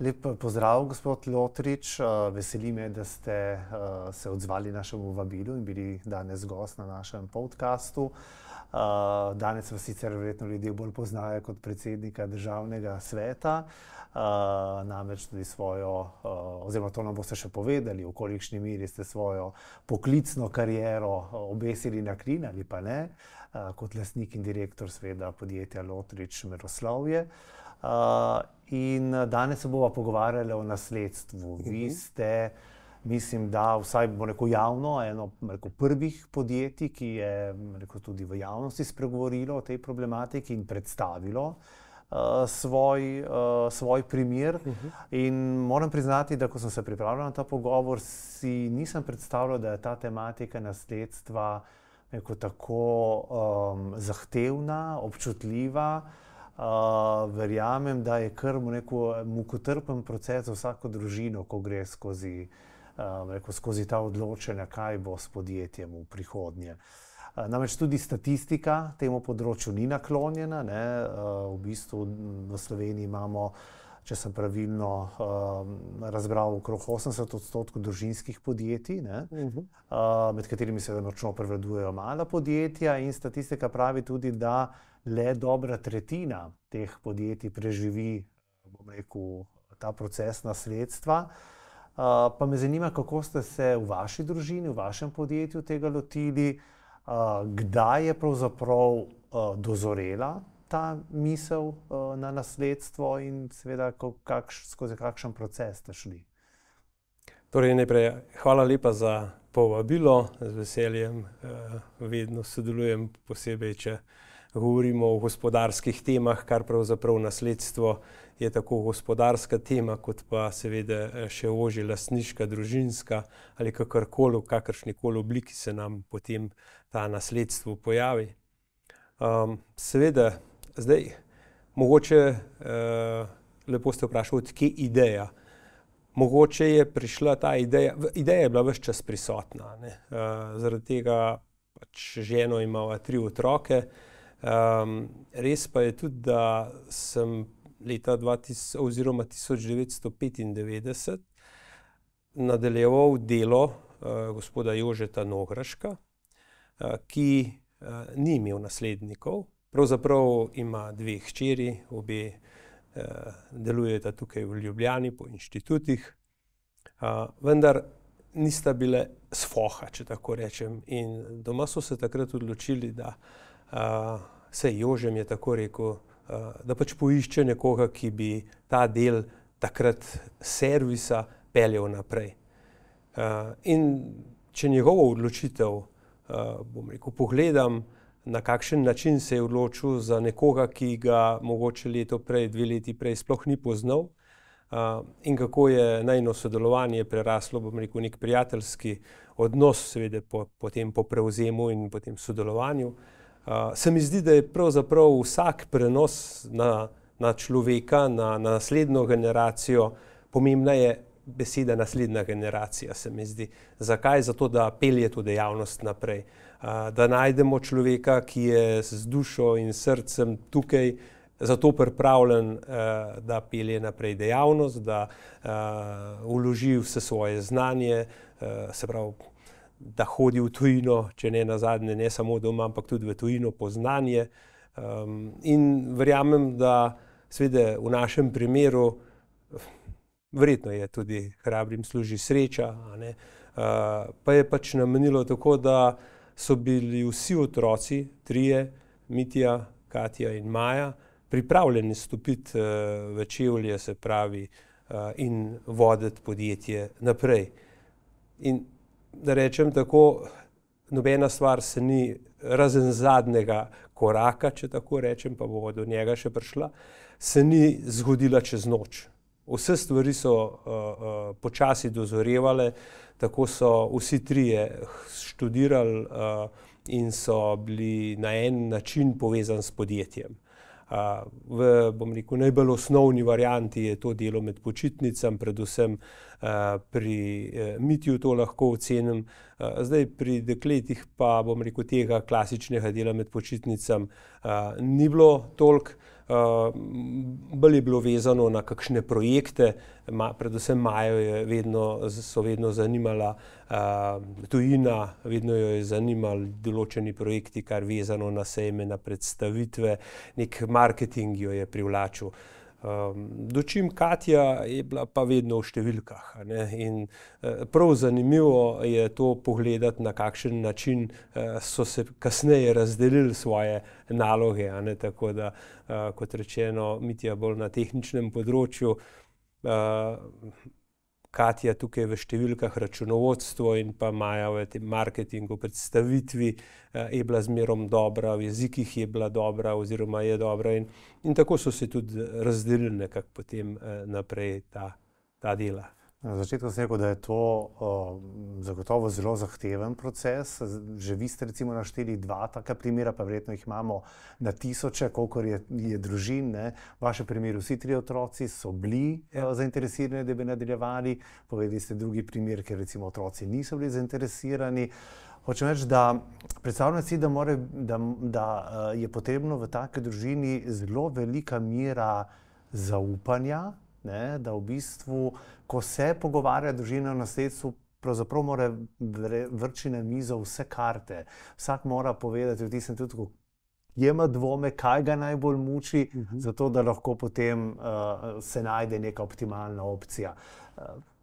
Lep pozdrav, gospod Lotrič. Veseli me, da ste se odzvali našemu vabilu in bili danes gost na našem podcastu. Danes vas sicer verjetno ljudje bolj poznajo kot predsednika Državnega sveta, namreč tudi svojo, oziroma to nam boste še povedali, v kolikšni meri ste svojo poklicno kariero obesili na klin ali pa ne, kot lastnik in direktor seveda podjetja Lotrič Meroslovje. In danes se bova pogovarjali o nasledstvu. Vi ste, mislim, da vsaj javno eno prvih podjetij, ki je tudi v javnosti spregovorilo o tej problematiki in predstavilo svoj primer. In moram priznati, da ko sem se pripravljal na ta pogovor, si nisem predstavljal, da je ta tematika nasledstva tako zahtevna, občutljiva. Verjamem, da je kar mukotrpen proces za vsako družino, ko gre skozi ta odločanja, kaj bo s podjetjem v prihodnje. Namreč tudi statistika temu področju ni naklonjena. V bistvu v Sloveniji imamo, če sem pravilno razbral, okrog 80% družinskih podjetij, med katerimi seveda močno prevladujejo mala podjetja, in statistika pravi tudi, da le dobra tretjina teh podjetij preživi, ta proces nasledstva. Pa me zanima, kako ste se v vaši družini, v vašem podjetju tega lotili, kdaj je pravzaprav dozorela ta misel na nasledstvo in seveda skozi kakšen proces ste šli. Torej, najprej hvala lepa za povabilo. Z veseljem vedno sodelujem, posebej, če govorimo o gospodarskih temah, kar pravzaprav nasledstvo je tako gospodarska tema, kot pa seveda še ožje lastniška, družinska ali kakorkoli, v kakršnikoli obliki se nam potem ta nasledstvo pojavi. Seveda, zdaj, mogoče lepo ste vprašali, od kje ideja. Mogoče je prišla ta ideja je bila ves čas prisotna, zaradi tega pač ženo imava 3 otroke. Res pa je tudi, da sem leta 1995 nadaljeval delo gospoda Jožeta Nograška, ki ni imel naslednikov. Pravzaprav ima 2 hčeri, obe delujeta tukaj v Ljubljani po inštitutih, vendar nista bile s foha, če tako rečem. In doma so se takrat odločili, da saj Jože mi je tako rekel, da pač poišče nekoga, ki bi ta del takrat servisa peljal naprej. In če njegovo odločitev, pogledam, na kakšen način se je odločil za nekoga, ki ga mogoče leto prej, 2 leti prej sploh ni poznal, in kako je najino sodelovanje preraslo, nek prijateljski odnos, seveda potem po prevzemu in potem sodelovanju, se mi zdi, da je pravzaprav vsak prenos na človeka, na naslednjo generacijo, pomembna je beseda naslednja generacija, se mi zdi. Zakaj? Zato, da pelje to dejavnost naprej. Da najdemo človeka, ki je z dušo in srcem tukaj, zato pripravljen, da pelje naprej dejavnost, da vloži vse svoje znanje, se pravi, da hodi v tujino, če ne nazadnje, ne samo doma, ampak tudi v tujino po znanje. In verjamem, da seveda v našem primeru, verjetno je tudi hrabrim služi sreča, pa je pač namenilo tako, da so bili vsi otroci, 3, Mitja, Katja in Maja, pripravljeni stopiti v čevlje, se pravi, in voditi podjetje naprej. In da rečem tako, nobena stvar se ni, razen zadnjega koraka, če tako rečem, pa bo do njega še prišla, se ni zgodila čez noč. Vse stvari so počasi dozorevale, tako so vsi 3 študirali in so bili na en način povezani s podjetjem. V, najbolj osnovni varianti je to delo med počitnicami, predvsem pri Mitju to lahko ocenim. Zdaj pri dekletih pa, bom rekel, tega klasičnega dela med počitnicami ni bilo toliko. Bolj je bilo vezano na kakšne projekte, predvsem Majo so vedno zanimala tujina, vedno jo je zanimali določeni projekti, kar vezano na sejme, na predstavitve, nek marketing jo je privlačil. Dočim Katja je bila pa vedno v številkah, ne? In prav zanimivo je to pogledati, na kakšen način so se kasneje razdelili svoje naloge, ne? Tako da, kot rečeno, Mitja bolj na tehničnem področju, Katja tukaj v številkah, računovodstvo, in pa Maja v tem marketingu, predstavitvi je bila zmerom dobra, v jezikih je bila dobra oziroma je dobra, in tako so se tudi razdelili nekako potem naprej ta dela. Na začetku sem rekel, da je to zagotovo zelo zahteven proces. Že vi ste recimo našteli 2 taka primera, pa verjetno jih imamo na tisoče, kolikor je družin, ne? V vašem primeru vsi 3 otroci so bili zainteresirani, da bi nadaljevali. Povedali ste drugi primer, ker recimo otroci niso bili zainteresirani. Hočem reči, da predstavljam si, da je potrebno v taki družini zelo velika mera zaupanja, ne, da v bistvu, ko se pogovarja družina o nasledstvu, pravzaprav mora vrči na mizo vse karte. Vsak mora povedati v tistem trenutku, ima dvome, kaj ga najbolj muči, zato da lahko potem se najde neka optimalna opcija.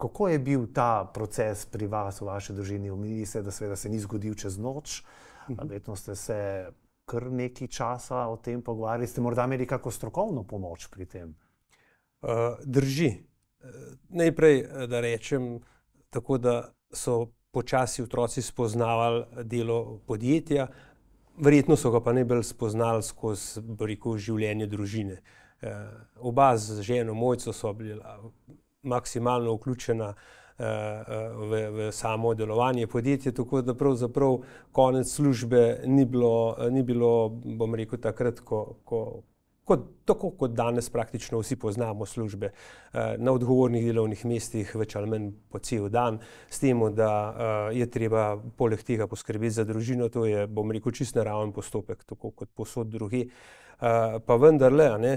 Kako je bil ta proces pri vas, v vaši družini? Omenili ste, da seveda se ni zgodil čez noč, verjetno ste se kar nekaj časa o tem pogovarjali. Ste morda imeli kako strokovno pomoč pri tem? Drži. Najprej, da rečem tako, da so počasi otroci spoznavali delo podjetja, verjetno so ga pa najbolj spoznali skozi, bi rekel, življenje družine. Oba z ženo Mojco so bila maksimalno vključena v samo delovanje podjetja, tako da pravzaprav konec službe ni bilo, bom rekel, takrat, tako kot danes praktično vsi poznamo službe na odgovornih delovnih mestih več ali manj po cel dan, s tem, da je treba poleg tega poskrbeti za družino. To je, bom rekel, čist naraven postopek, tako kot povsod drugje. Pa vendarle, ne,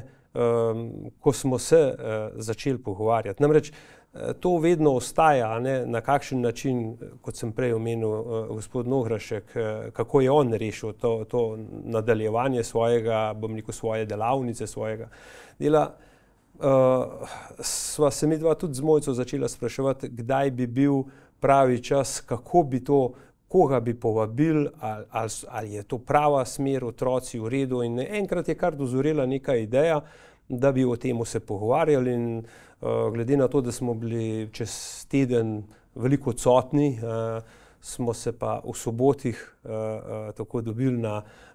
ko smo se začeli pogovarjati, namreč to vedno ostaja, ne, na kakšen način, kot sem prej omenil, gospod Nograšek, kako je on rešil to nadaljevanje svojega, bom rekel, svoje delavnice, svojega dela. Sva se midva tudi z Mojco začela spraševati, kdaj bi bil pravi čas, kako bi to, koga bi povabili, ali je to prava smer, otroci v redu. In enkrat je kar dozorela neka ideja, da bi o tem se pogovarjali, in glede na to, da smo bili čez teden veliko odsotni, smo se pa v sobotih tako dobili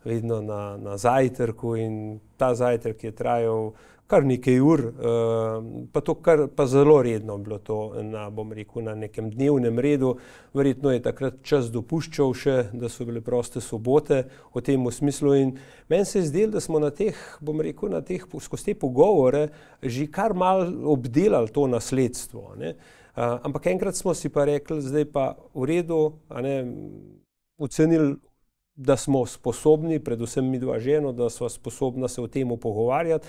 vedno na zajtrku, in ta zajtrk je trajal kar nekaj ur, pa zelo redno bilo to, bom rekel, na nekem dnevnem redu. Verjetno je takrat čas dopuščal še, da so bile proste sobote v tem smislu, in meni se je zdelo, da smo na teh, bom rekel, skozi te pogovore že kar malo obdelali to nasledstvo, ne. Ampak enkrat smo si pa rekli, zdaj pa v redu, ocenili, da smo sposobni, predvsem midva ženo, da sva sposobna se o tem pogovarjati.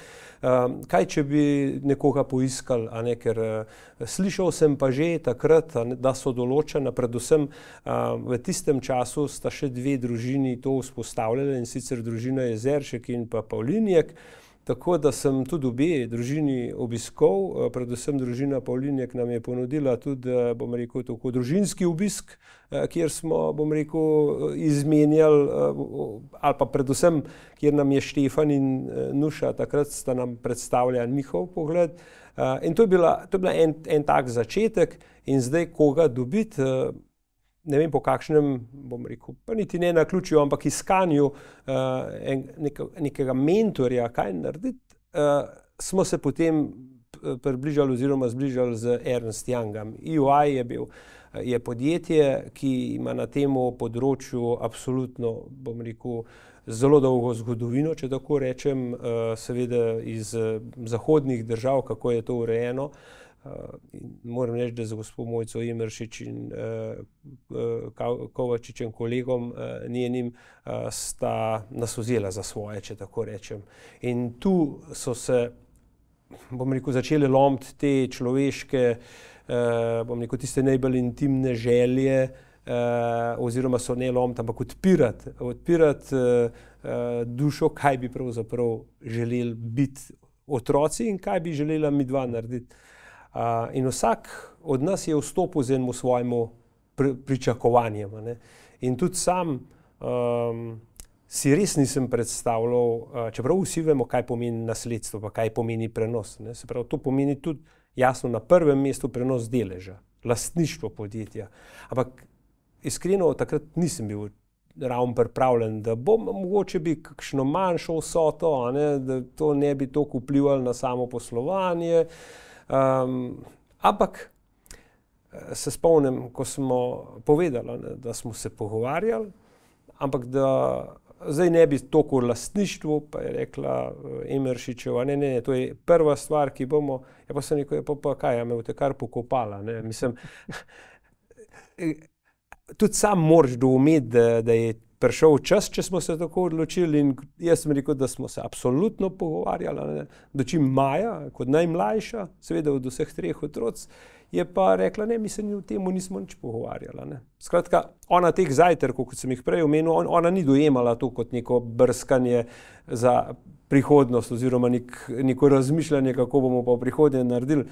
Kaj, če bi nekoga poiskali, ker slišal sem pa že takrat, da so določena, predvsem v tistem času sta še 2 družini to vzpostavljali, in sicer družina Jezeršek in pa Pavlinjek. Tako da sem tudi obe družini obiskal, predvsem družina Pavlinjek nam je ponudila tudi, bom rekel, tako družinski obisk, kjer smo, bom rekel, izmenjali, ali pa predvsem, kjer nam je Štefan in Nuša takrat sta nam predstavljali njihov pogled. In to je bila en tak začetek, in zdaj koga dobiti, ne vem po kakšnem, bom rekel, pa niti ne naključju, ampak iskanju nekega mentorja, kaj narediti, smo se potem približali oziroma zbližali z Ernst Youngom. EY je podjetje, ki ima na tem področju absolutno, bom rekel, zelo dolgo zgodovino, če tako rečem, seveda iz zahodnih držav, kako je to urejeno. Moram reči, da za gospod Mojco Emeršič in Kovačičem kolegom njenim sta nas vzela za svoje, če tako rečem. In tu so se, bom rekel, začele lomiti te človeške, bom rekel, tiste najbolj intimne želje, oziroma so ne lomiti, ampak odpirati dušo, kaj bi pravzaprav želeli biti otroci in kaj bi želela midva narediti. In vsak od nas je vstopil z enim svojim pričakovanjem. In tudi sam si res nisem predstavljal, čeprav vsi vemo, kaj pomeni nasledstvo, pa kaj pomeni prenos. Se pravi, to pomeni tudi jasno na prvem mestu prenos deleža, lastništvo podjetja. Ampak iskreno takrat nisem bil ravno pripravljen, da bom mogoče bi kakšno manjšo vsoto, da to ne bi toliko vplivalo na samo poslovanje. Ampak se spomnim, ko smo povedali, da smo se pogovarjali, ampak da zdaj ne bi toliko lastništvo, pa je rekla Emeršičeva, ne, to je prva stvar, ki bomo, ja pa sem rekel, pa kaj, me boste kar pokopala, ne, mislim, tudi sam moraš doumeti, da je prišel čas, če smo se tako odločili, in jaz sem rekel, da smo se absolutno pogovarjali, da čim Maja, kot najmlajša, seveda od vseh treh otroc, je pa rekla, ne, mi se o tem nismo nič pogovarjali. Skratka, ona teh zajtrkov, kot sem jih prej omenil, ona ni dojemala to kot neko brskanje za prihodnost oziroma neko razmišljanje, kako bomo pa v prihodnje naredili.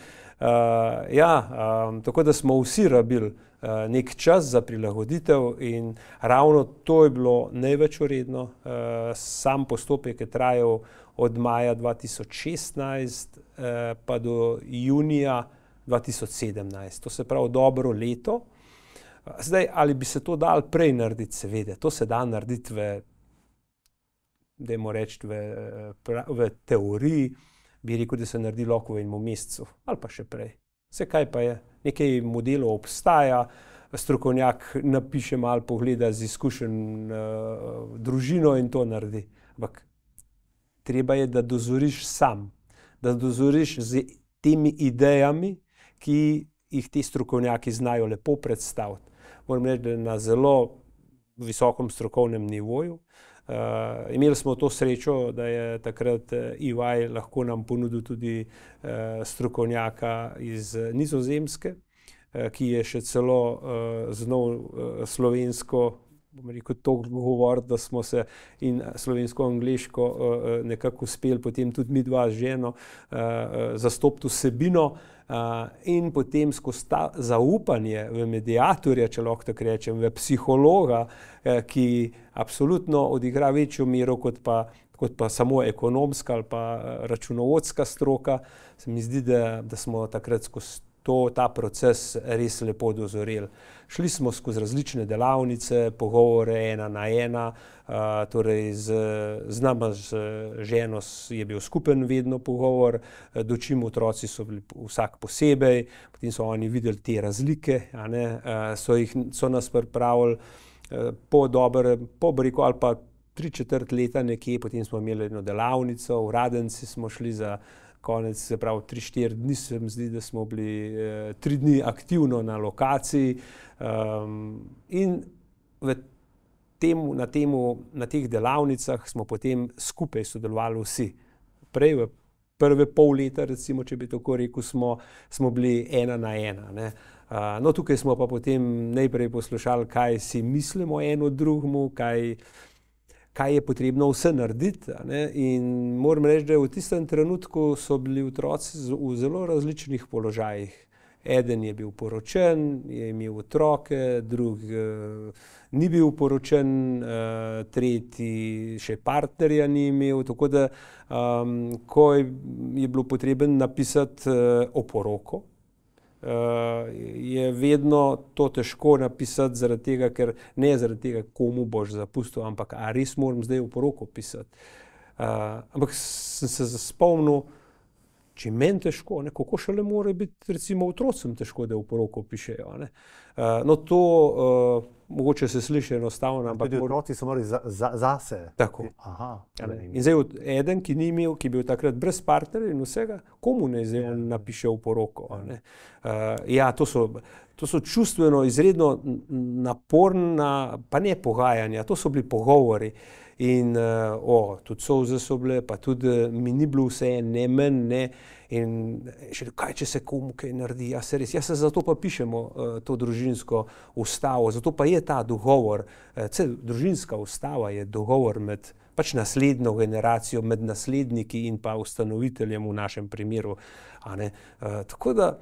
Tako da smo vsi rabili nek čas za prilagoditev in ravno to je bilo največ vredno. Sam postopek je trajal od maja 2016 pa do junija 2017. To se pravi dobro leto. Zdaj, ali bi se to dalo prej narediti, seveda. To se da narediti dajmo reči, v teoriji, bi rekel, da se naredi lahko v enem mesecu ali pa še prej. Vse kaj pa je. Nekaj modelov obstaja, strokovnjak napiše malo, pogleda z izkušenj družino in to naredi. Ampak treba je, da dozoriš sam, da dozoriš z temi idejami, ki jih ti strokovnjaki znajo lepo predstaviti. Moram reči, da je na zelo visokem strokovnem nivoju. Imeli smo to srečo, da je takrat EY lahko nam ponudil tudi strokovnjaka iz Nizozemske, ki je še celo znal slovensko, bom rekel, toliko govoriti, da smo se in slovensko-angleško nekako uspeli potem tudi mi dva z ženo zastopiti vsebino in potem skozi ta zaupanje v mediatorja, če lahko tako rečem, v psihologa, ki absolutno odigra večjo mero kot pa samo ekonomska ali pa računovodska stroka, se mi zdi, da smo takrat skozi ta proces res lepo dozoreli. Šli smo skozi različne delavnice, pogovore ena na ena, torej z nama, z ženo je bil skupen vedno pogovor, dočim otroci so bili vsak posebej, potem so oni videli te razlike, so nas pripravili po breku ali pa 3/4 leta nekje, potem smo imeli eno delavnico, v Radenci smo šli za konec, se pravi 3-4 dni, se mi zdi, da smo bili 3 dni aktivno na lokaciji in na teh delavnicah smo potem skupaj sodelovali vsi. Prej v prve pol leta, recimo, če bi tako rekel, smo bili ena na ena. No, tukaj smo pa potem najprej poslušali, kaj si mislimo eno drugemu, kaj je potrebno vse narediti. In moram reči, da v tistem trenutku so bili otroci v zelo različnih položajih. Eden je bil poročen, je imel otroke, drug ni bil poročen, tretji še partnerja ni imel, tako da ko je bilo potrebno napisati oporoko, je vedno to težko napisati zaradi tega, ker ne zaradi tega, komu boš zapustil, ampak a res moram zdaj oporoko pisati. Ampak sem se spomnil, če meni težko, kako šele mora biti recimo otrocem težko, da oporoko pišejo. No, to mogoče se sliši enostavno, ampak tudi otroci so morali zase. Tako. Aha, in zdaj eden, ki ni imel, ki je bil takrat brez partnerja in vsega, komu ne zdaj napiše v poroko. Ja, to so čustveno izredno naporna, pa ne pogajanja, to so bili pogovori. In tudi solze so bile, pa tudi mi ni bilo vse, ne meni, ne. In še kaj, če se komu kaj naredi, ja se res, ja se zato pa pišemo to družinsko ustavo, zato pa je ta dogovor, družinska ustava je dogovor med pač naslednjo generacijo, med nasledniki in pa ustanoviteljem v našem primeru. Tako da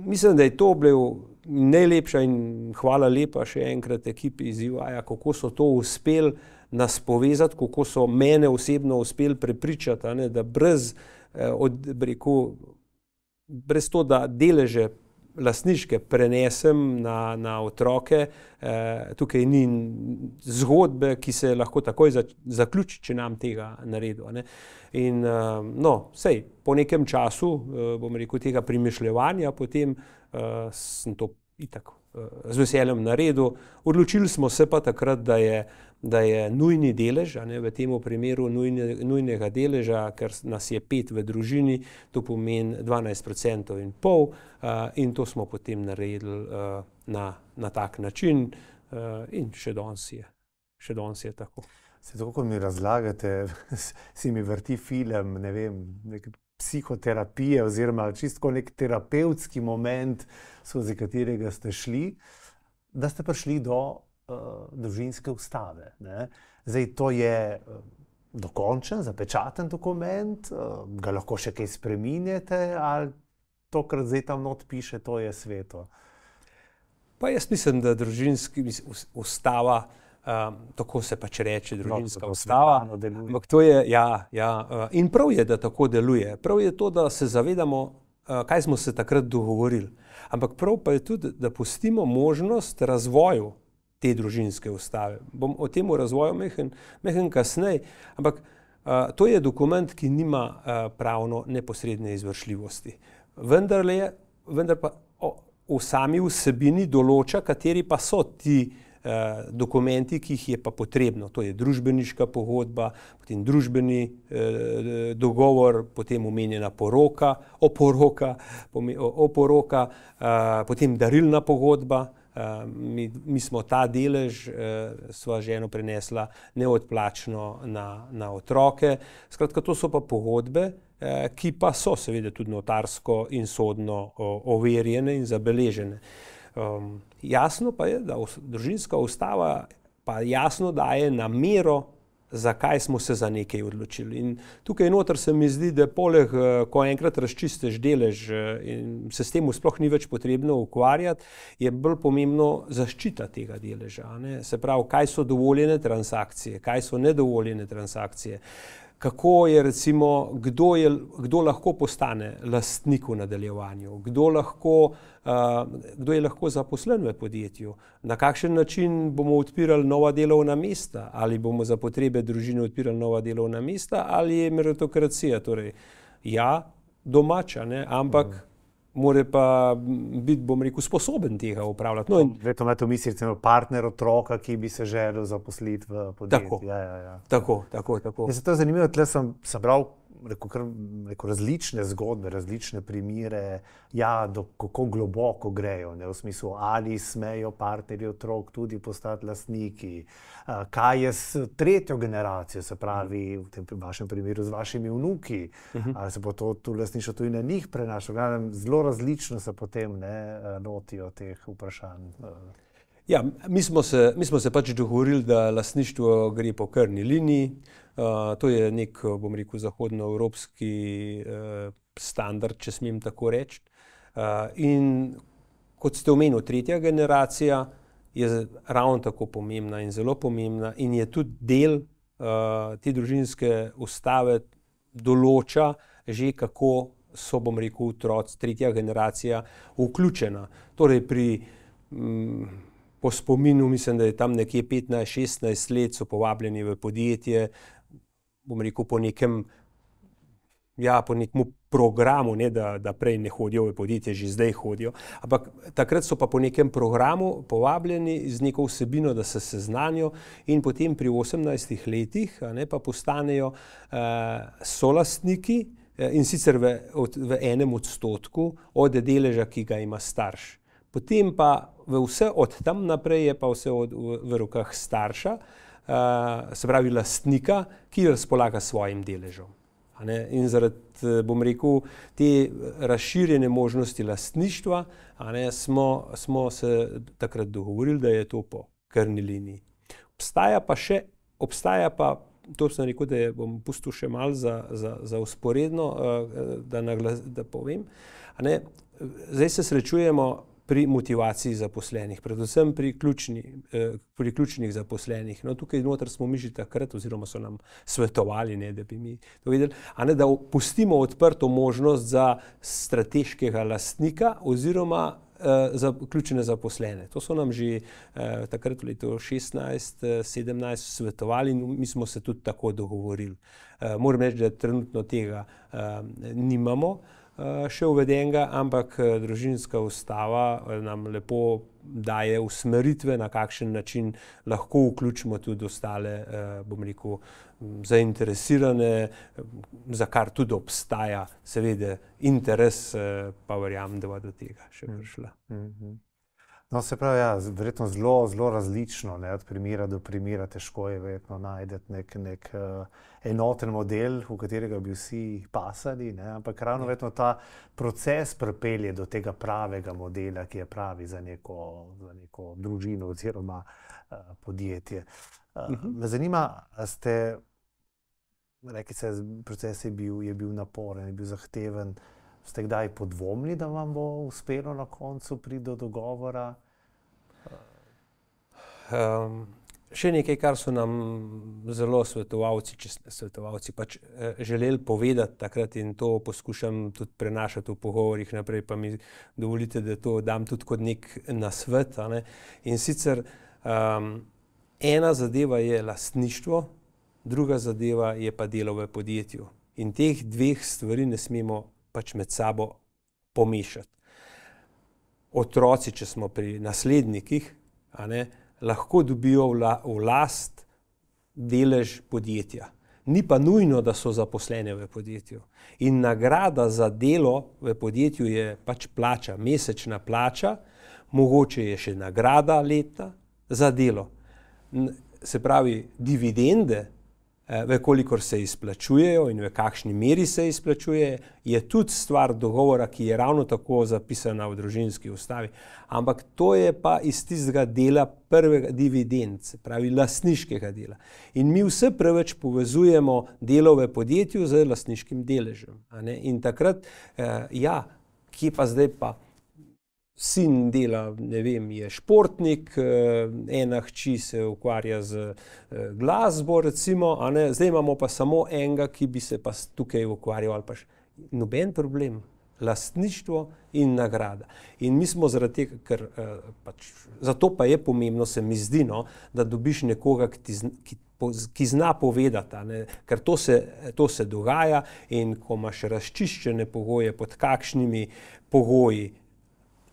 mislim, da je to bilo najlepša in hvala lepa še enkrat ekipi iz EY, kako so to uspeli nas povezati, kako so mene osebno uspeli prepričati, da brez to, da deleže lastniške prenesem na otroke, tukaj ni zgodbe, ki se lahko takoj zaključi, če nam tega naredil. In sej, po nekem času, bom rekel, tega premišljevanja, potem sem to itak z veseljem naredil. Odločili smo se pa takrat, da je nujni delež, v tem primeru nujnega deleža, ker nas je 5 v družini, to pomeni 12,5%, in to smo potem naredili na tak način in še danes je tako. Se tako, ko mi razlagate, si mi vrti film, ne vem, neke psihoterapije oziroma čisto nek terapevtski moment, skozi katerega ste šli, da ste prišli do družinske ustave. Zdaj, to je dokončen, zapečaten dokument, ga lahko še kaj spreminjate, ali to, kar zdaj tam not piše, to je sveto? Pa jaz mislim, da družinska ustava, tako se pač reče, družinska ustava, ampak to je, in prav je, da tako deluje. Prav je to, da se zavedamo, kaj smo se takrat dogovorili. Ampak prav pa je tudi, da pustimo možnost razvoju te družinske ustave. Bom o tem razvoju mehen kasneje, ampak to je dokument, ki nima pravno neposredne izvršljivosti. Vendar pa v sami vsebini določa, kateri pa so ti dokumenti, ki jih je pa potrebno. To je družbeniška pogodba, potem družbeni dogovor, potem omenjena oporoka, potem darilna pogodba. Mi smo ta delež, sva ženo prenesla neodplačno na otroke. Skratka, to so pa pogodbe, ki pa so seveda tudi notarsko in sodno overjene in zabeležene. Jasno pa je, da družinska ustava pa jasno daje namero, zakaj smo se za nekaj odločili. In tukaj noter se mi zdi, da poleg, ko enkrat razčistiš delež in se s tem sploh ni več potrebno ukvarjati, je bolj pomembno zaščita tega deleža. Se pravi, kaj so dovoljene transakcije, kaj so nedovoljene transakcije. Kako je recimo, kdo lahko postane lastnik v nadaljevanju, kdo je lahko zaposlen v podjetju, na kakšen način bomo odpirali nova delovna mesta, ali bomo za potrebe družine odpirali nova delovna mesta, ali je meritokracija, torej domača, ampak mora pa biti, bom rekel, sposoben tega upravljati. Vedno imate v misli recimo partner otroka, ki bi se želel zaposliti v podjetju. Tako. Zato je zanimivo, tle sem bral različne zgodbe, različne primere, kako globoko grejo, v smislu, ali smejo partnerji otrok tudi postati lastniki, kaj je s tretjo generacijo, se pravi, v tem vašem primeru z vašimi vnuki, ali se bo to lastništvo tudi na njih prenašalo. Zelo različno se potem lotijo teh vprašanj. Ja, mi smo se pač dogovorili, da lastništvo gre po krvni liniji. To je nek, bom rekel, zahodnoevropski standard, če smem tako reči. In kot ste omenili, tretja generacija je ravno tako pomembna in zelo pomembna in je tudi del te družinske ustave določa že, kako so, bom rekel, otroci, tretja generacija vključena. Torej po spominu, mislim, da je tam nekje 15-16 let so povabljeni v podjetje, bom rekel, po nekem programu, ne da prej ne hodijo v podjetje, že zdaj hodijo, ampak takrat so pa po nekem programu povabljeni z neko vsebino, da se seznanijo in potem pri 18 letih pa postanejo solastniki in sicer v 1% od deleža, ki ga ima starš. Potem pa vse od tam naprej je pa vse v rokah starša, se pravi lastnika, ki razpolaga svojim deležem. In zaradi, bom rekel, te razširjene možnosti lastništva smo se takrat dogovorili, da je to po krvni liniji. Obstaja pa, to sem rekel, da bom pustil še malo za usporedno, da povem. Zdaj se srečujemo pri motivaciji zaposlenih, predvsem pri ključnih zaposlenih. No, tukaj noter smo mi že takrat, oziroma so nam svetovali, da bi mi to videli, da pustimo odprto možnost za strateškega lastnika oziroma za ključne zaposlene. To so nam že takrat v letu 16-17 svetovali in mi smo se tudi tako dogovorili. Moram reči, da trenutno tega nimamo še uvedenega, ampak družinska ustava nam lepo daje usmeritve, na kakšen način lahko vključimo tudi ostale, bom rekel, zainteresirane, za kar tudi obstaja seveda interes, pa verjamem, da bo do tega še prišla. No, se pravi, ja, verjetno zelo različno, od primera do primera, težko je verjetno najti nek enoten model, v katerega bi vsi pasali, ampak ravno verjetno ta proces pripelje do tega pravega modela, ki je pravi za neko družino oziroma podjetje. Me zanima, rekli ste, proces je bil naporen, je bil zahteven. Ste kdaj podvomili, da vam bo uspelo na koncu priti do dogovora? Še nekaj, kar so nam zelo svetovalci pač želeli povedati takrat, in to poskušam tudi prenašati v pogovorih naprej, pa mi dovolite, da to dam tudi kot nek nasvet. In sicer ena zadeva je lastništvo, druga zadeva je pa delo v podjetju. In teh dveh stvari ne smemo pač med sabo pomešati. Otroci, če smo pri naslednikih, lahko dobijo v last delež podjetja. Ni pa nujno, da so zaposlene v podjetju. In nagrada za delo v podjetju je pač plača, mesečna plača, mogoče je še nagrada letna za delo. Se pravi, dividende, vekolikor se izplačujejo in v kakšni meri se izplačuje, je tudi stvar dogovora, ki je ravno tako zapisana v družinski ustavi. Ampak to je pa iz tistega dela prvega dividend, se pravi lastniškega dela. In mi vse preveč povezujemo delo v podjetju z lastniškim deležem. In takrat, ja, kje pa zdaj pa? Sin dela, ne vem, je športnik, ena hči se ukvarja z glasbo, recimo, zdaj imamo pa samo enega, ki bi se pa tukaj ukvarjal, ali pa noben problem, lastništvo in nagrada. In mi smo zaradi tega, ker zato pa je pomembno, se mi zdi, da dobiš nekoga, ki zna povedati, ker to se dogaja, in ko imaš razčiščene pogoje, pod kakšnimi pogoji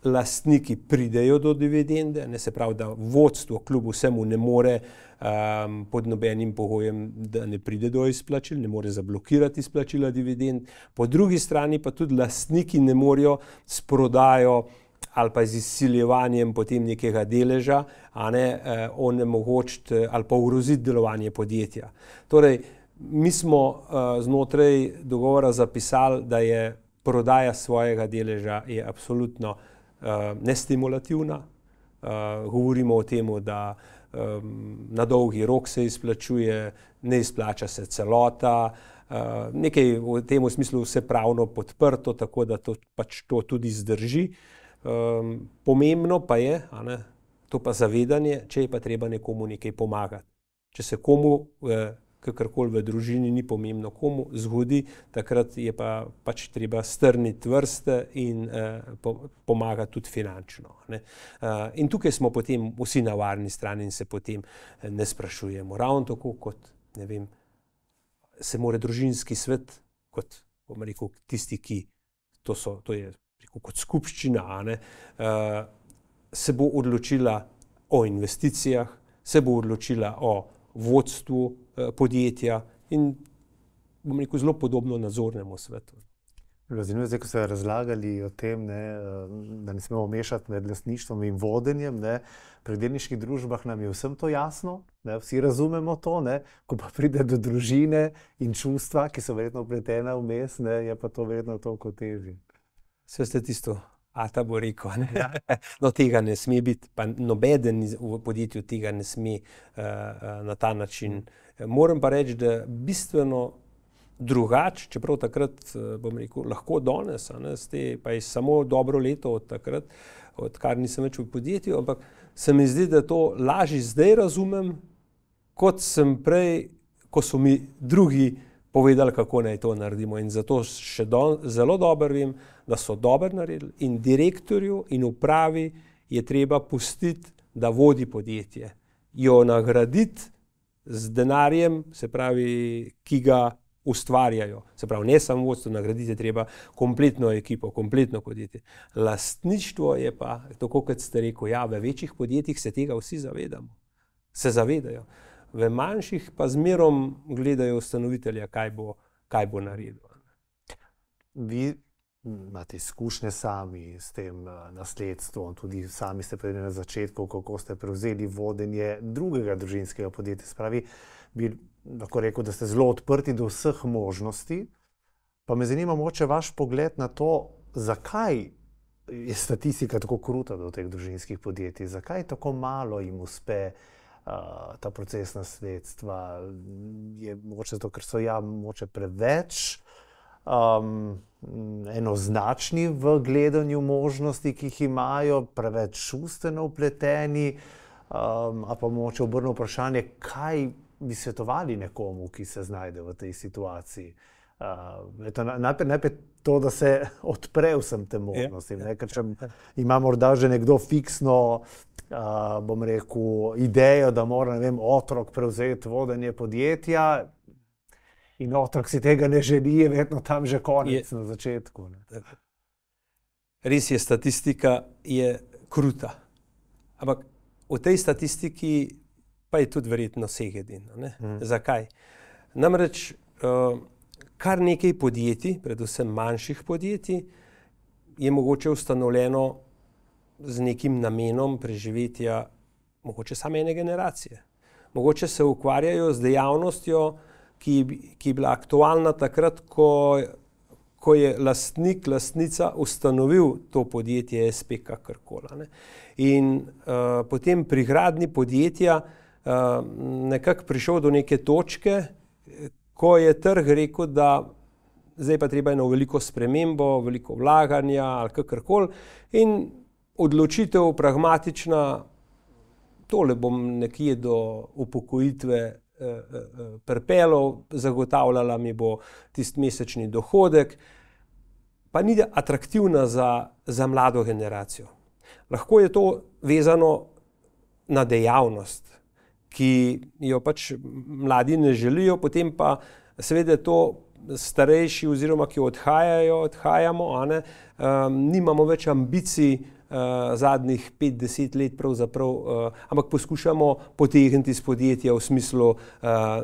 lastniki pridejo do dividende, se pravi, da vodstvo kljub vsemu ne more pod nobenim pogojem, da ne pride do izplačil, ne more zablokirati izplačila dividend. Po drugi strani pa tudi lastniki ne morejo s prodajo ali pa z izsiljevanjem potem nekega deleža onemogočiti ali pa ogroziti delovanje podjetja. Torej, mi smo znotraj dogovora zapisali, da je prodaja svojega deleža je absolutno nestimulativna. Govorimo o tem, da na dolgi rok se izplačuje, ne izplača se celota, nekaj v tem smislu vse pravno podprto, tako da to tudi zdrži. Pomembno pa je, to pa zavedanje, če je pa treba nekomu nekaj pomagati. Če se komu kakorkoli v družini, ni pomembno komu, zgodi, takrat je pa pač treba strniti vrste in pomagati tudi finančno. In tukaj smo potem vsi na varni strani in se potem ne sprašujemo. Ravno tako kot, ne vem, se mora družinski svet kot bom rekel, tisti, ki to je rekel, kot skupščina, se bo odločila o investicijah, se bo odločila o vodstvu podjetja in bom rekel, zelo podobno nadzornemu svetu. Zanimivo je, ko ste razlagali o tem, da ne smemo mešati med lastništvom in vodenjem. Pri delniških družbah nam je vsem to jasno, vsi razumemo to, ko pa pride do družine in čustva, ki so verjetno vpletena vmes, je pa to verjetno toliko težje. Vse ste tisto, Ata bo rekel, no tega ne sme biti, pa nobeden v podjetju tega ne sme na ta način. Moram pa reči, da bistveno drugače, čeprav takrat, bom rekel, lahko danes, pa je samo dobro leto od takrat, odkar nisem več v podjetju, ampak se mi zdi, da to lažje zdaj razumem, kot sem prej, ko so mi drugi povedali, kako naj to naredimo. In zato še zelo dobro vem, da so dobro naredili in direktorju in upravi je treba pustiti, da vodi podjetje. Jo nagraditi z denarjem, se pravi, ki ga ustvarjajo. Se pravi, ne samo vodstvo, nagraditi je treba kompletno ekipo, kompletno podjetje. Lastništvo je pa, tako kot ste rekel, v večjih podjetjih se tega vsi zavedamo. Se zavedajo. V manjših pa zmerom gledajo ustanovitelja, kaj bo naredil. Vi imate izkušnje sami s tem nasledstvom, tudi sami ste povedali na začetku, kako ste prevzeli vodenje drugega družinskega podjetja. Spravi, bi lahko rekel, da ste zelo odprti do vseh možnosti, pa me zanima mogoče vaš pogled na to, zakaj je statistika tako kruta do teh družinskih podjetij, zakaj tako malo jim uspe ta proces nasledstva. Je mogoče zato, ker so mogoče preveč enoznačni v gledanju možnosti, ki jih imajo, preveč čustveno vpleteni, a pa mogoče obrnemo vprašanje, kaj bi svetovali nekomu, ki se znajde v tej situaciji. Najprej to, da se odpre vsem tem možnostim, ker če ima morda že nekdo fiksno, bom rekel, idejo, da mora, otrok prevzeti vodenje podjetja in otrok si tega ne želi, je verjetno tam že konec na začetku. Res je, statistika je kruta. Ampak v tej statistiki pa je tudi verjetno segedino. Zakaj? Namreč kar nekaj podjetij, predvsem manjših podjetij, je mogoče ustanovljeno z nekim namenom preživetja mogoče samo ene generacije. Mogoče se ukvarjajo z dejavnostjo, ki je bila aktualna takrat, ko je lastnik, lastnica ustanovil to podjetje SP kakorkoli. In potem pri gradnji podjetja nekako prišel do neke točke, ko je trg rekel, da zdaj pa treba eno veliko spremembo, veliko vlaganja ali kakorkoli in odločitev pragmatična, tole bom nekje do upokojitve pripeljal, zagotavljala mi bo tisti mesečni dohodek, pa ni atraktivna za mlado generacijo. Lahko je to vezano na dejavnost, ki jo pač mladi ne želijo, potem pa seveda to starejši oziroma ki odhajamo, nimamo več ambicij zadnjih 5-10 let pravzaprav, ampak poskušamo potegniti iz podjetja v smislu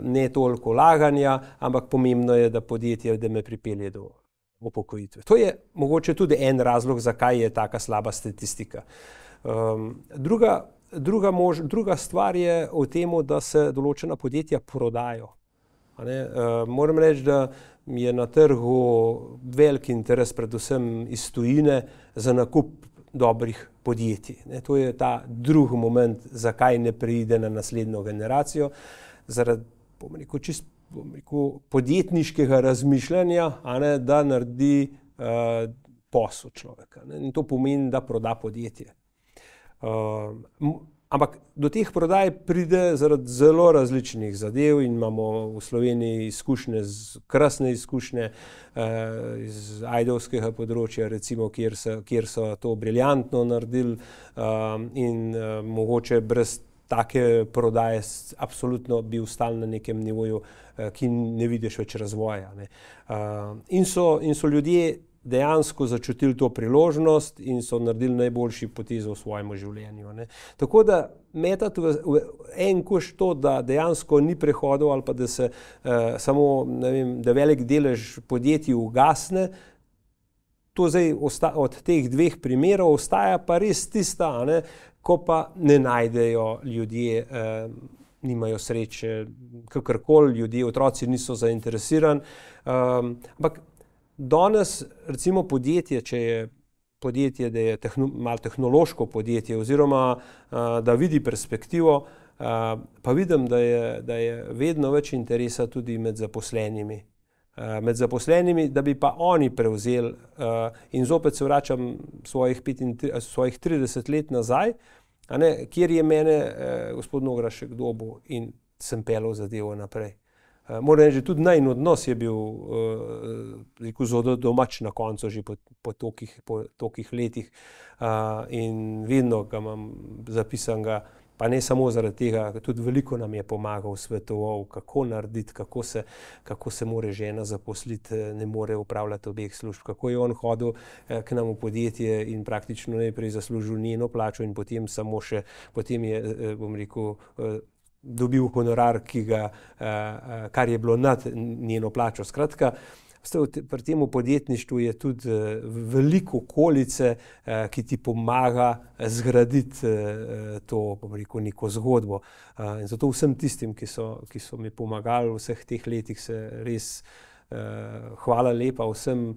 ne toliko vlaganja, ampak pomembno je, da podjetje, da me pripelje do upokojitve. To je mogoče tudi en razlog, zakaj je taka slaba statistika. Druga stvar je v tem, da se določena podjetja prodajo. Moram reči, da je na trgu velik interes, predvsem iz tujine, za nakup dobrih podjetij. To je ta drugi moment, zakaj ne preide na naslednjo generacijo, zaradi podjetniškega razmišljanja, da naredi posel človeka. In to pomeni, da proda podjetje. Ampak do teh prodaj pride zaradi zelo različnih zadev in imamo v Sloveniji krasne izkušnje iz ajdovskega področja, recimo, kjer so to briljantno naredili in mogoče brez take prodaje absolutno bi ostali na nekem nivoju, ki ne vidiš več razvoja, ne. In so ljudje dejansko začutili to priložnost in so naredili najboljši potezo v svojem življenju, ne. Tako da metati v en koš to, da dejansko ni prehodov ali pa da se samo, ne vem, da velik delež podjetij ugasne, to zdaj od teh dveh primerov ostaja pa res tista, ne, ko pa ne najdejo ljudje, nimajo sreče, kakorkoli ljudje, otroci niso zainteresirani, ampak danes recimo podjetje, če je podjetje, da je malo tehnološko podjetje oziroma da vidi perspektivo, pa vidim, da je vedno več interesa tudi med zaposlenimi. Da bi pa oni prevzeli, in zopet se vračam svojih 30 let nazaj, a ne, kjer je mene gospod Nograšek dobil in sem peljal zadevo naprej. Moram reči, tudi najin odnos je bil zelo domač na koncu, že po tolikih letih, in vedno ga imam zapisanega, pa ne samo zaradi tega, tudi veliko nam je pomagal, svetoval, kako narediti, kako se more žena zaposliti, ne more upravljati obeh služb, kako je on hodil k nam v podjetje in praktično najprej zaslužil njeno plačo in potem samo še, potem je, bom rekel, dobil honorar, kar je bilo nad njeno plačo. Skratka, pri tem podjetništvu je tudi veliko okolice, ki ti pomaga zgraditi to, bom rekel, neko zgodbo. In zato vsem tistim, ki so mi pomagali v vseh teh letih, se res hvala lepa vsem,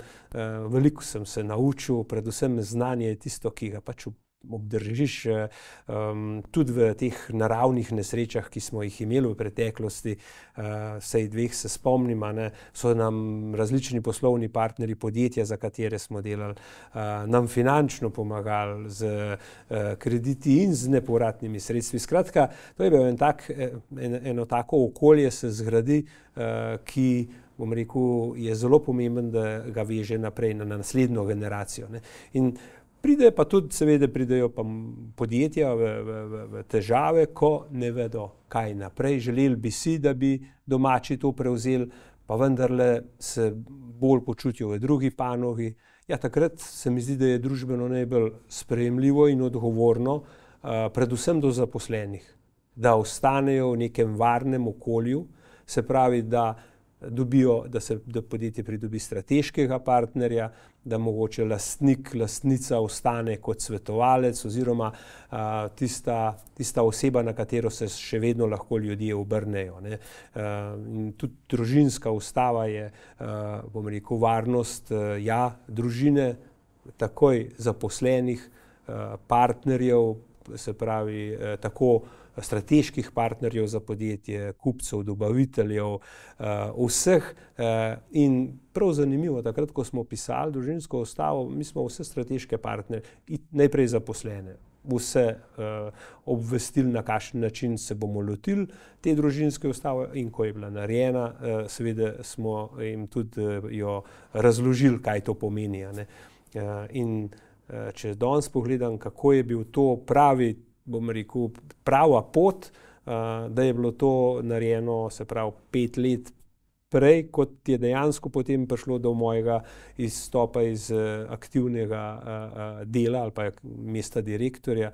veliko sem se naučil, predvsem znanje je tisto, ki ga pač obdržiš, tudi v teh naravnih nesrečah, ki smo jih imeli v preteklosti, vsej dveh se spomnim, so nam različni poslovni partnerji, podjetja, za katere smo delali, nam finančno pomagali z krediti in z nepovratnimi sredstvi. Skratka, to je bil eno tako okolje se zgradi, ki, bom rekel, je zelo pomemben, da ga veže naprej na naslednjo generacijo, ne. In pridejo pa tudi, seveda pridejo pa podjetja v težave, ko ne vedo, kaj naprej. Želeli bi si, da bi domači to prevzeli, pa vendarle se bolj počutijo v drugi panogi. Ja, takrat se mi zdi, da je družbeno najbolj sprejemljivo in odgovorno, predvsem do zaposlenih, da ostanejo v nekem varnem okolju, se pravi, da podjetje pridobi strateškega partnerja, da mogoče lastnica ostane kot svetovalec oziroma tista oseba, na katero se še vedno lahko ljudje obrnejo, ne. In tudi družinska ustava je, bom rekel, varnost, družine, takoj zaposlenih, partnerjev, se pravi, tako strateških partnerjev za podjetje, kupcev, dobaviteljev, vseh, in prav zanimivo, takrat, ko smo pisali družinsko ustavo, mi smo vse strateške partnerje, najprej zaposlene, vse obvestili, na kakšen način se bomo lotili te družinske ustave, in ko je bila narejena, seveda smo jim tudi jo razložili, kaj to pomeni, ne. In če danes pogledam, kako je bil to pravi, bom rekel, prava pot, da je bilo to narejeno, se pravi, 5 let prej, kot je dejansko potem prišlo do mojega izstopa iz aktivnega dela ali pa mesta direktorja,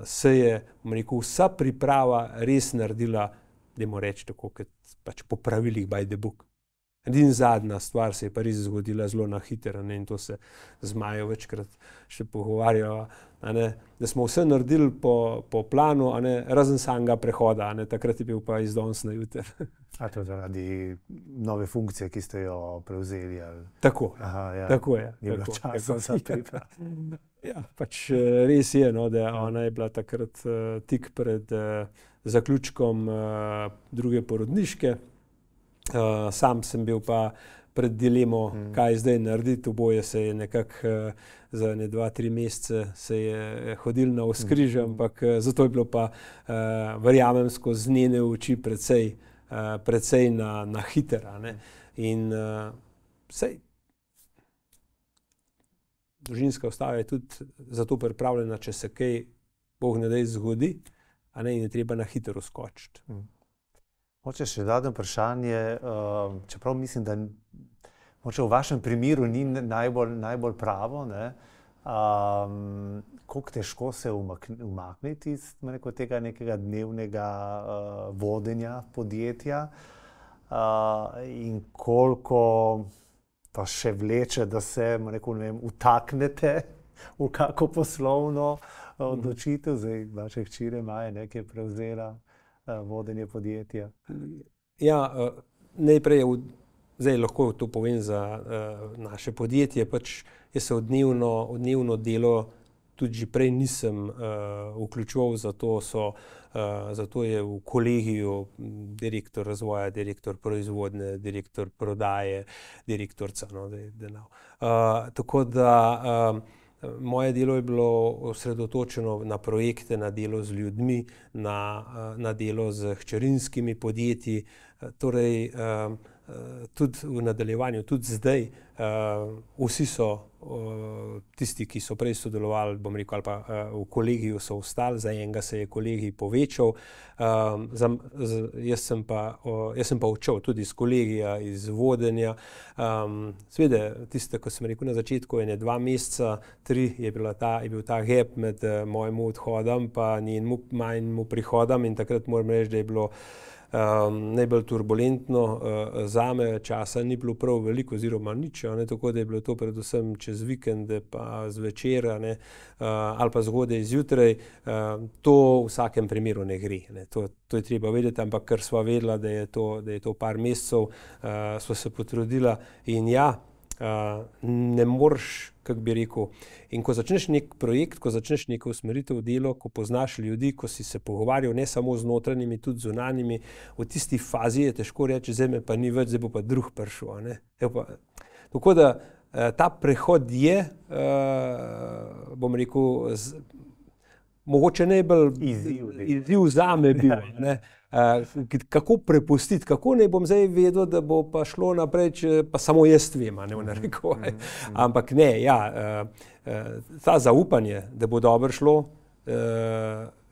se je, bom rekel, vsa priprava res naredila, dajmo reči tako, kot pač po pravilih by the book. In zadnja stvar se je pa res zgodila zelo na hitro, ne, in to se z Majo večkrat še pogovarjava, da smo vse naredili po planu, razen samega prehoda, takrat je bil pa iz danes na jutri. A to zaradi nove funkcije, ki ste jo prevzeli? Ali? Tako, aha, ja. Tako je. Ni bilo časa za pripravo. Ja, pač res je, no, da ona je bila takrat tik pred zaključkom druge porodniške. Sam sem bil pa pred dilemo, kaj zdaj narediti, oboje se je nekako za 2-3 mesece se je hodil na vzkrižje, ampak zato je bilo pa, verjamem, skozi njene oči precej na hitro, ne. In sej, družinska ustava je tudi zato pripravljena, če se kaj, Bog ne daj, zgodi, a ne, in je treba na hitro skočiti. Mogoče še zadnje vprašanje, čeprav mislim, da mogoče v vašem primeru ni najbolj pravo, ne? Koliko težko se umakniti iz tega nekega dnevnega vodenja podjetja in koliko pa še vleče, da se utaknete v kako poslovno odločitev. Zdaj vaša hčera Maja, ki je prevzela vodenje podjetja. Ja, najprej zdaj lahko to povem za naše podjetje, pač jaz se v dnevno delo tudi že prej nisem vključoval, zato je v kolegiju direktor razvoja, direktor proizvodnje, direktor prodaje, direktorica, tako da moje delo je bilo osredotočeno na projekte, na delo z ljudmi, na delo z hčerinskimi podjetji, torej tudi v nadaljevanju, tudi zdaj, vsi so tisti, ki so prej sodelovali, bom rekel, ali pa v kolegiju so ostali, za enega se je kolegij povečal, jaz sem pa odšel tudi iz kolegija, iz vodenja. Seveda, tiste, ko sem rekel na začetku, 2 meseca, 3 je bil ta gap med mojim odhodom pa njenim prihodom in takrat moram reči, da je bilo najbolj turbulentno zame, časa ni bilo prav veliko oziroma nič, tako da je bilo to predvsem čez vikende pa zvečer ali pa zgodaj zjutraj. To v vsakem primeru ne gre, to je treba vedeti, ampak ker sva vedela, da je to par mesecev, sva se potrudila in ja, ne moreš, kako bi rekel, in ko začneš nek projekt, ko začneš neko usmeritev delo, ko poznaš ljudi, ko si se pogovarjal ne samo z notranjimi, tudi z zunanjimi, v tisti fazi je težko reči, zdaj me pa ni več, zdaj bo pa drug prišel. Tako da ta prehod je, bom rekel, mogoče najbolj izziv zame bil, kako prepustiti, kako naj bom zdaj vedel, da bo pa šlo naprej, če pa samo jaz vem, v narekovaj. Ampak ne, ja, ta zaupanje, da bo dobro šlo,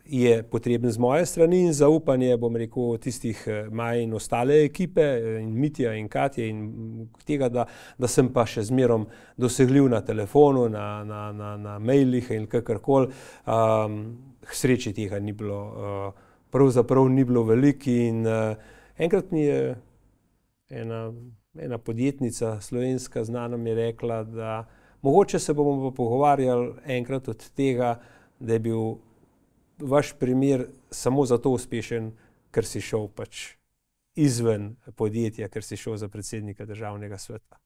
je potreben z moje strani in zaupanje, bom rekel, tistih Maj in ostale ekipe, in Mitja in Katje in tega, da sem pa še zmerom dosegljiv na telefonu, na mailih in kakorkoli. K sreči tega ni bilo, pravzaprav ni bilo veliko in enkrat mi je ena podjetnica slovenska znana mi je rekla, da mogoče se bomo pa pogovarjali enkrat od tega, da je bil vaš primer samo zato uspešen, ker si šel pač izven podjetja, ker si šel za predsednika državnega sveta.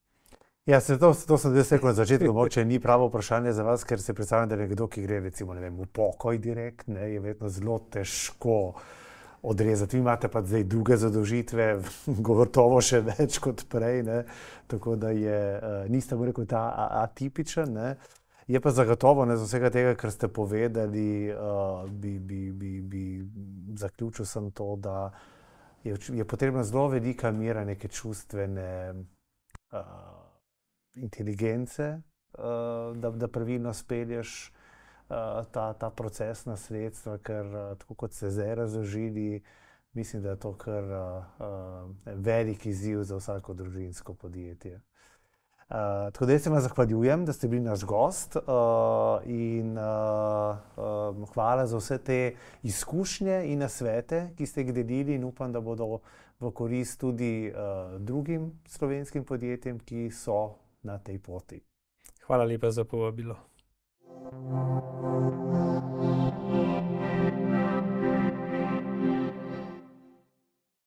Ja, to sem zdaj rekel na začetku, mogoče ni pravo vprašanje za vas, ker se predstavljam, da nekdo, ki gre recimo, ne vem, v pokoj direkt, je vedno zelo težko odrezati. Vi imate pa zdaj druge zadolžitve, gotovo še več kot prej, tako da niste, bom rekel, ta atipičen, Je pa zagotovo, z vsega tega, kar ste povedali, bi zaključil sem to, da je potrebna zelo velika mera neke čustvene inteligence, da pravilno spelješ ta procesna sredstva, ker tako kot ste zdaj razložili, mislim, da je to kar velik izziv za vsako družinsko podjetje. Tako da jaz se vam zahvaljujem, da ste bili naš gost in hvala za vse te izkušnje in nasvete, ki ste jih delili, in upam, da bodo v korist tudi drugim slovenskim podjetjem, ki so na tej poti. Hvala lepa za povabilo.